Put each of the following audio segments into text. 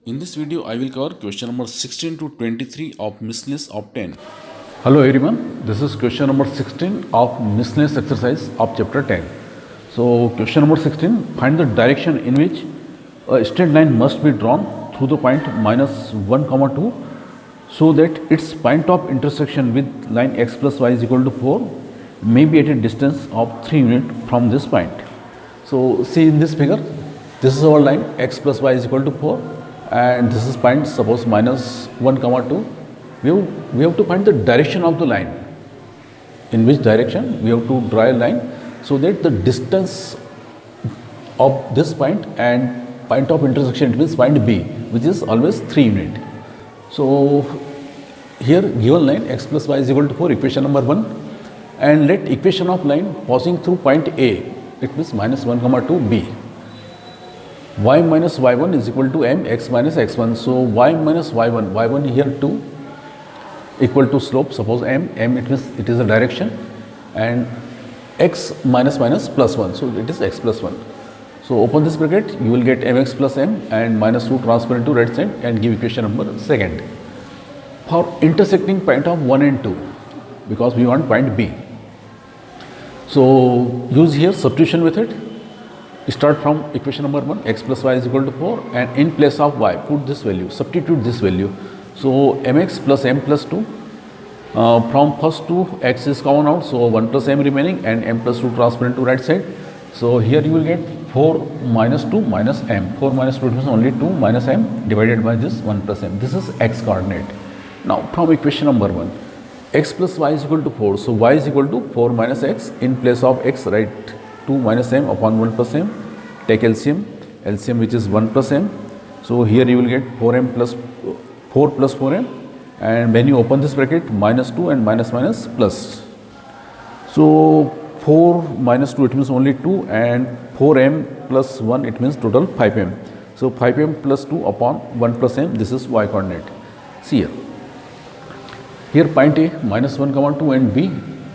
In this video, I will cover question number 16 to 23 of miscellaneous of 10. Hello everyone, this is question number 16 of miscellaneous exercise of chapter 10. So question number 16, find the direction in which a straight line must be drawn through the point minus 1 comma 2 so that its point of intersection with line x plus y is equal to 4 may be at a distance of 3 units from this point. So see in this figure, this is our line x plus y is equal to 4 and this is point suppose minus 1 comma 2. We have to find the direction of the line, in which direction we have to draw a line so that the distance of this point and point of intersection, it means point B, which is always 3 unit. So here given line x plus y is equal to 4, equation number 1, and let equation of line passing through point A, it means minus 1 comma 2 B. Y minus y1 is equal to m x minus x1. So y minus y1 here 2 equal to slope, suppose m it means it is a direction, and x minus minus plus 1, so it is x plus 1. So open this bracket, you will get mx plus m and minus 2 transfer into right side and give equation number 2nd. For intersecting point of 1 and 2, because we want point B, so use here substitution method. Start from equation number 1, x plus y is equal to 4, and in place of y put this value, substitute this value. So mx plus m plus 2, from first to x is common out, so 1 plus m remaining and m plus 2 transfer into right side. So here you will get 4 minus 2 minus m, 4 minus 2 means only 2 minus m divided by this 1 plus m. This is x coordinate. Now from equation number 1, x plus y is equal to 4, so y is equal to 4 minus x, in place of x write 2 minus m upon 1 plus m, take LCM which is 1 plus m. So here you will get 4m plus 4 plus 4m, and when you open this bracket, minus 2 and minus minus plus. So 4 minus 2 it means only 2, and 4m plus 1 it means total 5m. So 5m plus 2 upon 1 plus m, this is y coordinate. See here. Here point A minus 1 comma 2 and B,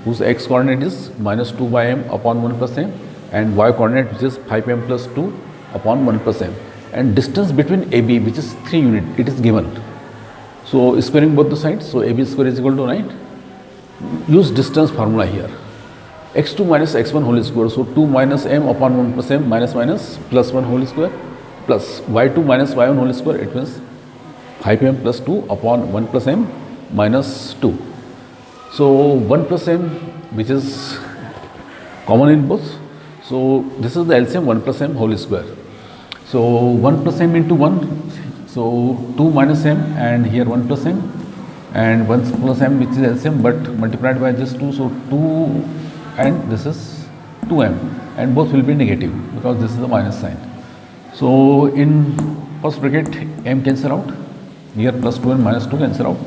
whose x coordinate is minus 2 by m upon 1 plus m, and y coordinate which is 5m plus 2 upon 1 plus m, and distance between AB which is 3 unit, it is given. So squaring both the sides, so AB square is equal to 9. Use distance formula here, x2 minus x1 whole square, so 2 minus m upon 1 plus m minus minus plus 1 whole square, plus y2 minus y1 whole square, it means 5m plus 2 upon 1 plus m minus 2. So 1 plus m which is common in both, so this is the LCM 1 plus m whole square. So 1 plus m into 1, so 2 minus m and here 1 plus m, and 1 plus m which is LCM but multiplied by this 2, so 2 and this is 2m, and both will be negative because this is the minus sign. So in first bracket m cancel out, here plus 2 and minus 2 cancel out.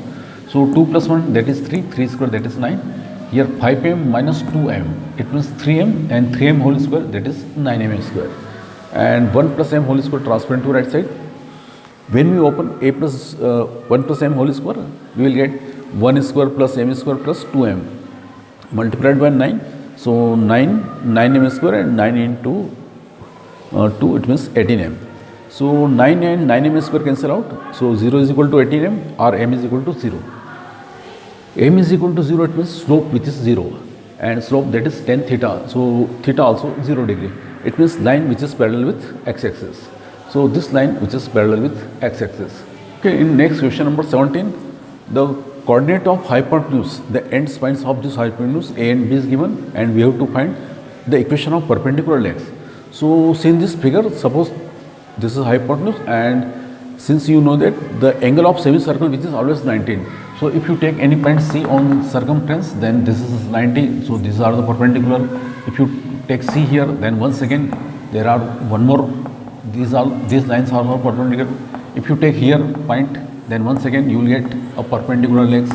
So 2 plus 1 that is 3, 3 square that is 9. Here 5m minus 2m, it means 3m, and 3m whole square that is 9m square, and 1 plus m whole square transfer into right side. When we open a plus 1 plus m whole square, we will get 1 square plus m square plus 2m multiplied by 9. So 9m square, and 9 into 2 it means 18m. So 9 and 9m square cancel out, so 0 is equal to 18m or m is equal to 0. M is equal to 0, it means slope which is 0, and slope that is tan theta, so theta also 0 degree, it means line which is parallel with x-axis. So this line which is parallel with x-axis. Okay, in next question number 17, the coordinate of hypotenuse, the end points of this hypotenuse A and B is given, and we have to find the equation of perpendicular legs. So see in this figure, suppose this is hypotenuse, and since you know that the angle of semicircle which is always 19, so if you take any point C on circumference, then this is 90, so these are the perpendicular. If you take C here, then once again there are one more, these lines are more perpendicular. If you take here point, then once again you will get a perpendicular legs.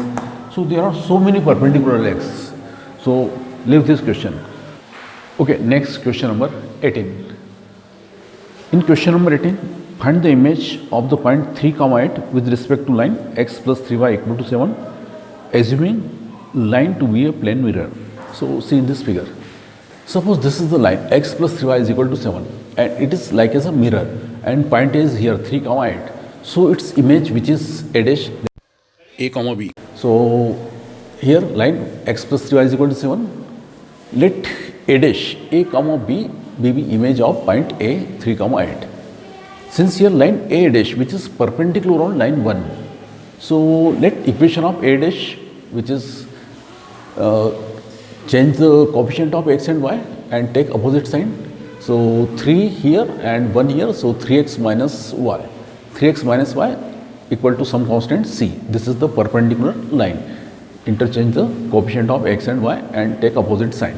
So there are so many perpendicular legs. So leave this question. Okay, next question number 18. In question number 18, find the image of the point 3, 8 with respect to line x plus 3y equal to 7, assuming line to be a plane mirror. So see in this figure, suppose this is the line x plus 3y is equal to 7, and it is like as a mirror, and point is here 3, 8. So its image which is a dash. A comma B. So here line x plus 3y is equal to 7. Let a dash a comma b be the image of point a 3 comma 8. Since here line a dash which is perpendicular on line 1, so let equation of a dash which is change the coefficient of x and y and take opposite sign. So 3 here and 1 here, so 3x minus y. 3x minus y equal to some constant c. This is the perpendicular line. Interchange the coefficient of x and y and take opposite sign.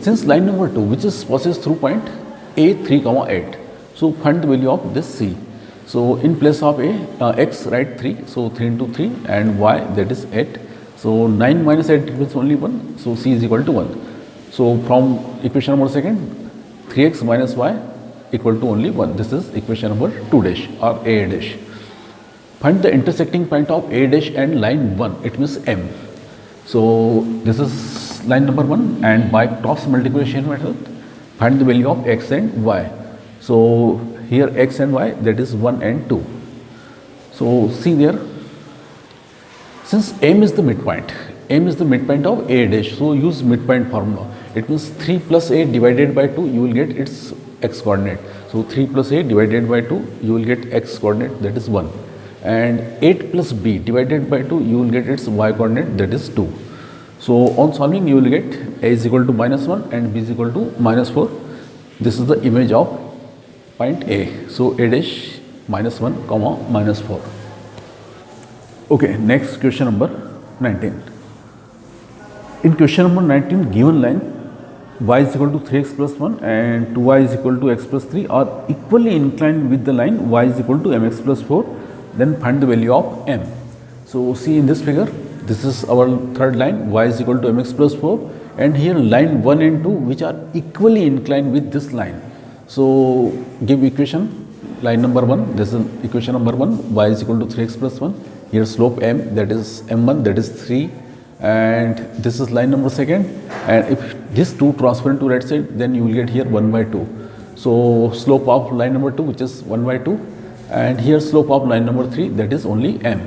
Since line number 2 which is passes through point a 3 comma 8, so find the value of this c. So in place of a x write 3, so 3 into 3 and y that is 8. So 9 minus 8 equals only 1, so c is equal to 1. So from equation number 2, 3x minus y equal to only 1. This is equation number 2 dash or a dash. Find the intersecting point of a dash and line 1, it means m. So this is line number 1 and by cross multiplication method find the value of x and y. So here x and y that is 1 and 2. So see there, since m is the midpoint, m is the midpoint of a dash, so use midpoint formula. It means 3 plus a divided by 2 you will get its x coordinate. So 3 plus a divided by 2 you will get x coordinate, that is 1, and 8 plus b divided by 2 you will get its y coordinate, that is 2. So on solving you will get a is equal to minus 1 and b is equal to minus 4. This is the image of point a. So a dash minus 1 comma minus 4. Okay, next question number 19. In question number 19, given line y is equal to 3x plus 1 and 2y is equal to x plus 3 are equally inclined with the line y is equal to mx plus 4, then find the value of m. So see in this figure, this is our third line, y is equal to mx plus 4, and here line 1 and 2 which are equally inclined with this line. So give equation line number 1, this is equation number 1, y is equal to 3x plus 1, here slope m that is m1 that is 3, and this is line number 2, and if this 2 transfer into right side then you will get here 1 by 2. So slope of line number 2 which is 1 by 2, and here slope of line number 3 that is only m.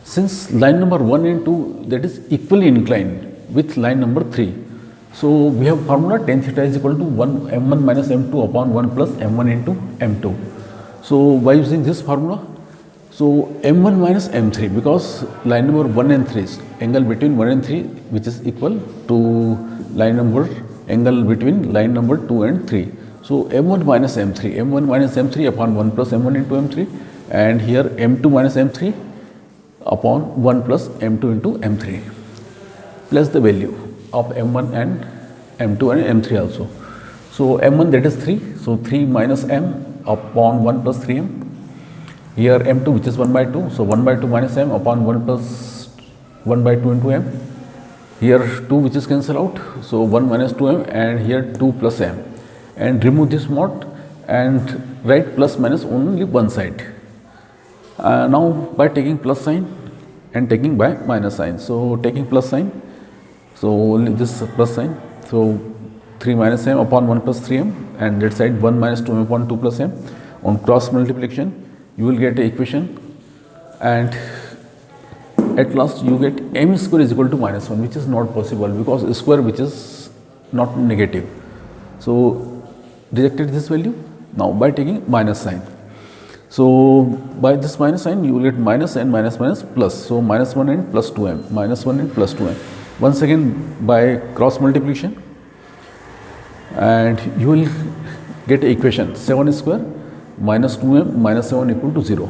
Since line number 1 and 2 that is equally inclined with line number 3, so we have formula tan theta is equal to 1 m1 minus m2 upon 1 plus m1 into m2. So by using this formula, so m1 minus m3, because line number 1 and 3 is angle between 1 and 3 which is equal to line number angle between line number 2 and 3. So m1 minus m3 upon 1 plus m1 into m3, and here m2 minus m3 upon 1 plus m2 into m3, plus the value of m1 and m2 and m3 also. So m1 that is 3, so 3 minus m upon 1 plus 3m. Here m2 which is 1 by 2, so 1 by 2 minus m upon 1 plus 1 by 2 into m. Here 2 which is cancelled out, so 1 minus 2m, and here 2 plus m, and remove this mod and write plus minus only one side. Now by taking plus sign and taking by minus sign, so taking plus sign, so only this plus sign, so 3 minus m upon 1 plus 3m, and that side 1 minus 2m upon 2 plus m. On cross multiplication you will get a equation, and at last you get m square is equal to minus 1, which is not possible because square which is not negative. So rejected this value. Now by taking minus sign, so by this minus sign you will get minus and minus minus plus, so minus 1 and plus 2m, minus 1 and plus 2m. Once again by cross multiplication, and you will get equation 7 square minus 2m minus 7 equal to 0.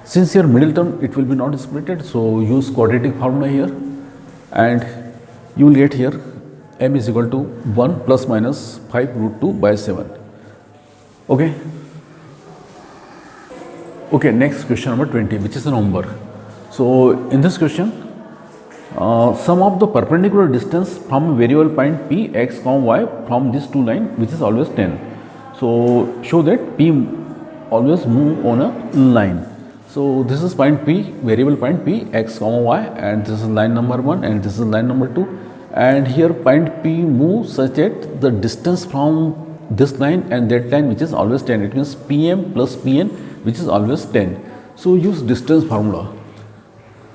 Since here middle term it will be not splitted, so use quadratic formula here, and you will get here m is equal to 1 plus minus 5 root 2 by 7. Okay. Okay, next question number 20, which is a number. So in this question, sum of the perpendicular distance from a variable point p x, y from these two lines which is always 10. So show that p always move on a line. So this is point p, variable point p x, y, and this is line number 1 and this is line number 2, and here point p moves such that the distance from this line and that line which is always 10, it means pm plus pn which is always 10. So use distance formula.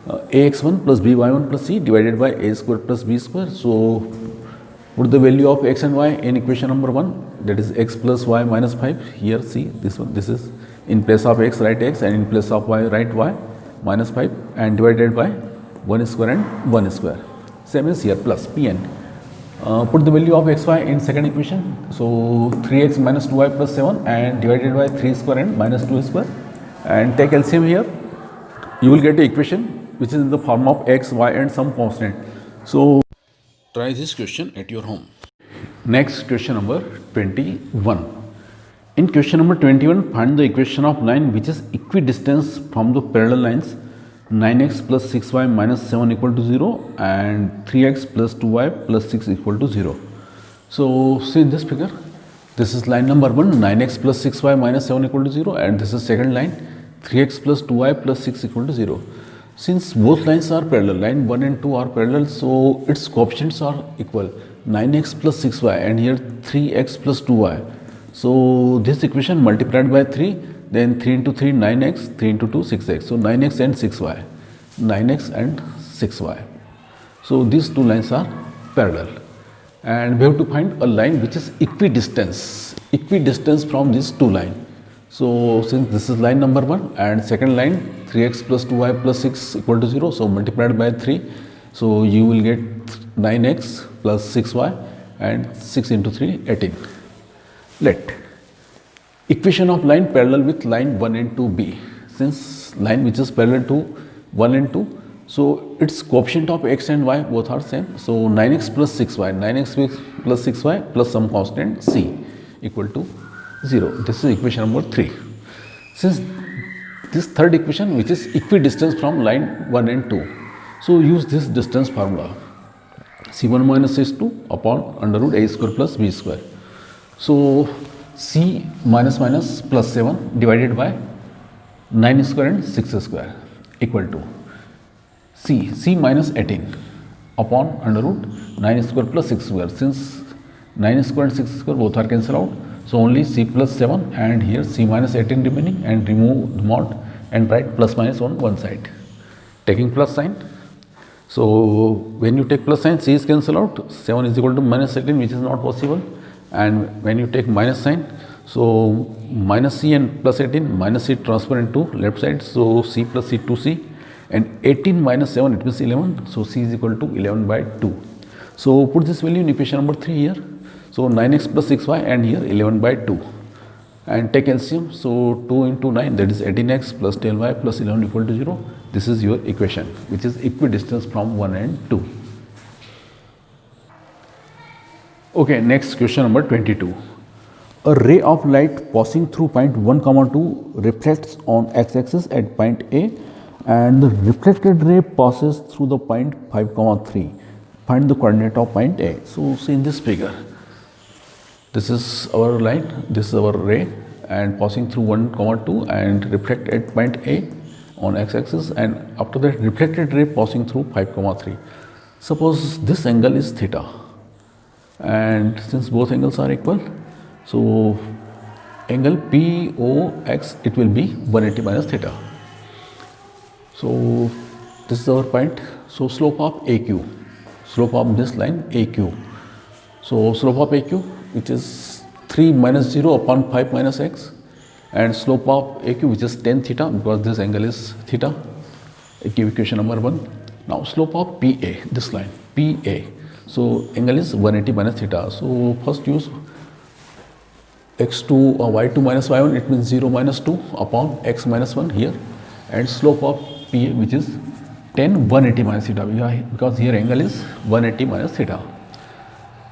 Ax1 plus by1 plus c divided by a square plus b square. So put the value of x and y in equation number 1, that is x plus y minus 5. Here see this one, this is in place of x write x and in place of y write y minus 5 and divided by 1 square and 1 square. Same as here plus pn. Put the value of xy in second equation. So 3x minus 2y plus 7 and divided by 3 square and minus 2 square, and take LCM here. You will get the equation which is in the form of x, y and some constant. So Try this question at your home. next question number 21. In question number 21, find the equation of line which is equidistant from the parallel lines 9x plus 6y minus 7 equal to 0 and 3x plus 2y plus 6 equal to 0. So see in this figure, this is line number 1, 9x plus 6y minus 7 equal to 0, and this is second line, 3x plus 2y plus 6 equal to 0. Since both lines are parallel, line 1 and 2 are parallel, so its coefficients are equal, 9x plus 6y and here 3x plus 2y. So this equation multiplied by 3, then 3 into 3 9x, 3 into 2 6x. So 9x and 6y, 9x and 6y. So these two lines are parallel, and we have to find a line which is equidistant from these two lines. So since this is line number 1 and second line 3x plus 2y plus 6 equal to 0, so multiplied by 3, so you will get 9x plus 6y and 6 into 3 18. Let equation of line parallel with line 1 and 2 be. Since line which is parallel to 1 and 2, so its coefficient of x and y both are same. So 9x plus 6y, 9x plus 6y plus some constant c equal to 0. This is equation number 3. Since this third equation which is equidistant from line 1 and 2, so use this distance formula, c1 minus h2 upon under root a square plus b square. So c minus minus plus 7 divided by 9 square and 6 square equal to c minus 18 upon under root 9 square plus 6 square. Since 9 square and 6 square both are cancelled out, so only c plus 7 and here c minus 18 remaining, and remove the mod and write plus minus on one side, taking plus sign. So when you take plus sign, c is cancelled out, 7 is equal to minus 18, which is not possible, and when you take minus sign, so minus c and plus 18, minus c transfer into left side, so c plus c 2c, and 18 minus 7 it means 11, so c is equal to 11 by 2. So put this value in equation number 3 here. So 9x plus 6y and here 11 by 2, and take LCM. So 2 into 9, that is 18x plus 12y plus 11 equal to 0. This is your equation which is equidistant from 1 and 2. Okay, next question number 22. A ray of light passing through point 1, 2 reflects on x-axis at point A, and the reflected ray passes through the point 5, 3. Find the coordinate of point A. So see in this figure, this is our line, this is our ray, and passing through 1, 2 and reflect at point A on x-axis, and after that reflected ray passing through 5, 3. Suppose this angle is theta, and since both angles are equal, so angle POX it will be 180 minus theta. So this is our point. So slope of AQ, slope of this line AQ. So slope of AQ, which is 3 minus 0 upon 5 minus x, and slope of AQ, which is tan theta, because this angle is theta. Equation number 1. Now slope of PA, this line PA, so angle is 180 minus theta. So first use x2 or y2 minus y1, it means 0 minus 2 upon x minus 1 here, and slope of PA, which is tan 180 minus theta, because here angle is 180 minus theta.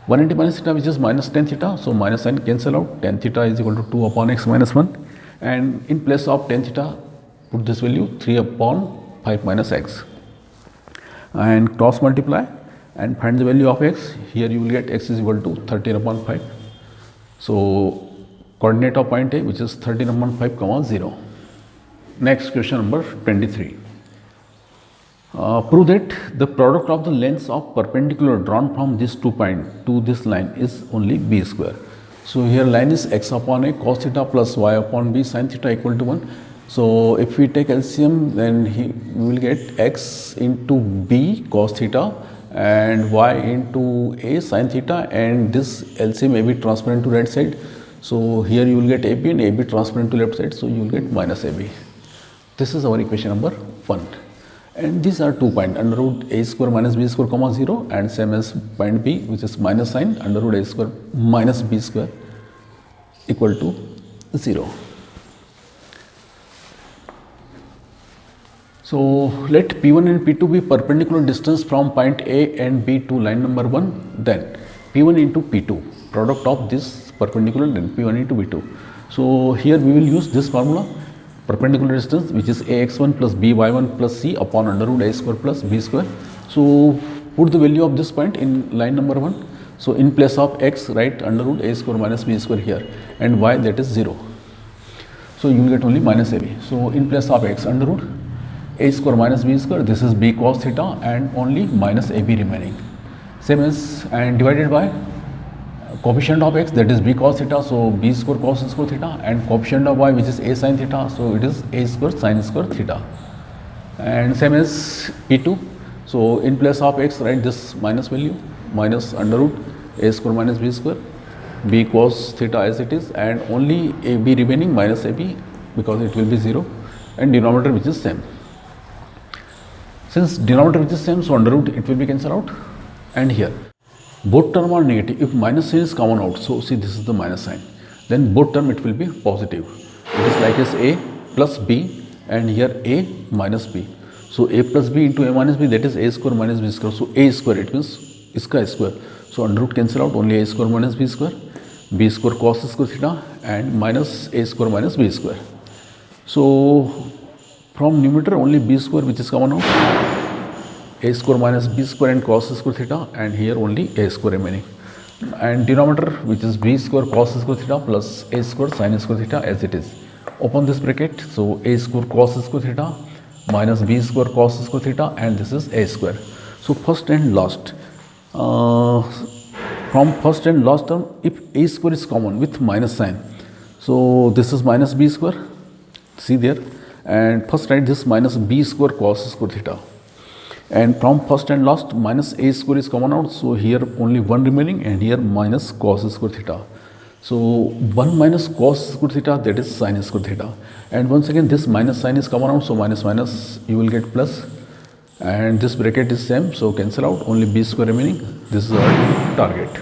180 minus theta, which is minus tan theta, so minus sign cancel out, tan theta is equal to 2 upon x minus 1, and in place of tan theta put this value 3 upon 5 minus x, and cross multiply and find the value of x. Here you will get x is equal to 13 upon 5. So coordinate of point A, which is 13 upon 5, 0. Next question number 23. Prove that the product of the lengths of perpendicular drawn from this 2 point to this line is only b square. So here line is x upon a cos theta plus y upon b sin theta equal to 1, So if we take LCM, then we will get x into b cos theta and y into a sin theta, and this LCM may be transferred to right side. So here you will get AB and AB transferred to left side, so you will get minus AB. This is our equation number 1. And these are 2 points, under root a square minus b square comma 0, and same as point B, which is minus sign under root a square minus b square equal to 0. So let P1 and P2 be perpendicular distance from point A and B to line number 1, then P1 into P2, product of this perpendicular, then P1 into P2. So here we will use this formula, perpendicular distance, which is ax1 plus by1 plus c upon under root a square plus b square. So put the value of this point in line number 1. So in place of x, write under root a square minus b square here, and y, that is 0. So you will get only minus ab. So in place of x, under root a square minus b square, this is b cos theta, and only minus ab remaining. Same as, and divided by coefficient of x, that is b cos theta, so b square cos square theta, and coefficient of y, which is a sin theta, so it is a square sin square theta. And same as P2, so in place of x, write this minus value, minus under root a square minus b square, b cos theta as it is, and only ab remaining, minus ab, because it will be 0, and denominator which is same. Since denominator which is same, so under root it will be cancelled out, and here both term are negative. If minus sign is common out, so see this is the minus sign, then both term it will be positive. It is like as a plus b, and here a minus b. So a plus b into a minus b, that is a square minus b square. So a square, it means iska square. So under root cancel out, only a square minus b square cos square theta, and minus a square minus b square. So from numerator only b square which is common out, a square minus b square and cos square theta, and here only a square remaining, and denominator which is b square cos square theta plus a square sin square theta as it is. Open this bracket, so a square cos square theta minus b square cos square theta, and this is a square. So first and last, from first and last term, if a square is common with minus sign, so this is minus b square, see there, and first write this minus b square cos square theta, and from first and last minus a square is common out, so here only 1 remaining, and here minus cos square theta. So 1 minus cos square theta, that is sin square theta, and once again this minus sign is common out, so minus minus you will get plus, and this bracket is same, so cancel out, only b square remaining. This is our target.